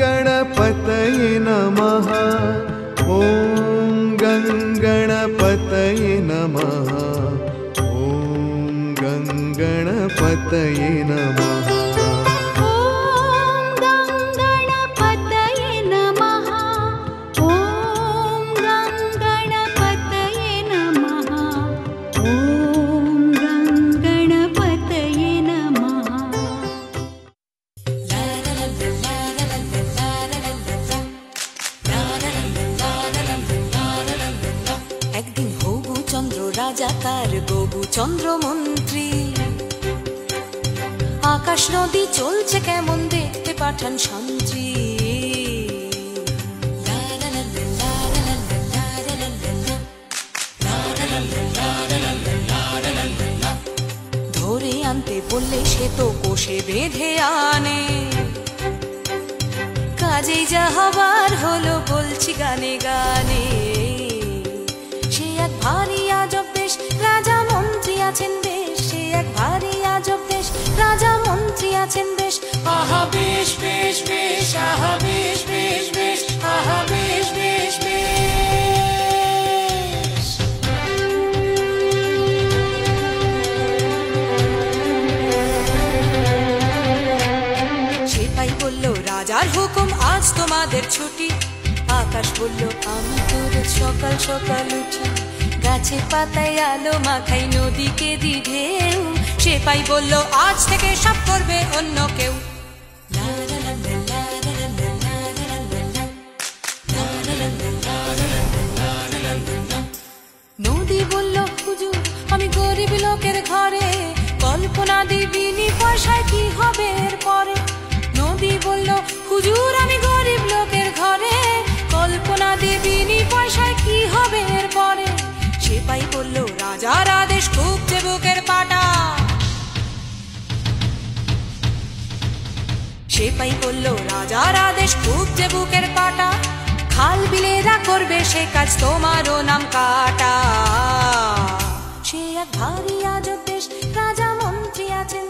गणपतये नमः। ॐ गणपतये नमः। ॐ गणपतये नमः। চন্দ্র মন্ত্রী আকাশ নদী চলছে কেমন দেখতে পাঠান শান্তি। ধরে আনতে বললে সে তো কোষে বেঁধে আনে, কাজেই যা হবার হলো বলছি গানে গানে। সে এক ভারী আজব দেশ, রাজা মন্ত্রী আছেন বেশ। সে এক ভারী আজব দেশ, রাজা মন্ত্রী আছেন বেশ। আহা বেশ বেশ বেশ, আহা বেশ বেশ বেশ, আহা বেশ বেশ বেশ। সেপাই বলল রাজার হুকুম আজ তোমাদের ছুটি। আকাশ বলল আমি তো রোজ সকাল সকাল উঠি, গাছে পাতায় আলো মাখাই নদীকে দি ঢেউ। সেপাই বলল আজ থেকে সব করবে অন্য কেউ। নদী বলল হুজুর আমি গরিব লোকের ঘরে, কল্পনা দিবিনি পয়সায় কি হবে এরপরে। নদী বলল হুজুর আমি গরিব লোকের ঘরে, কল্পনা দিবিনি পয়সায় কি হবে এরপরে। সেপাই বলল রাজার আদেশ খুব যে বুকের পাটা। সেপাই বলল রাজার আদেশ খুব যে বুকের পাটা। খাল বিলেরা করবে সে কাজ তোমারও নাম কাটা। সে এক ভারী আজব দেশ, রাজা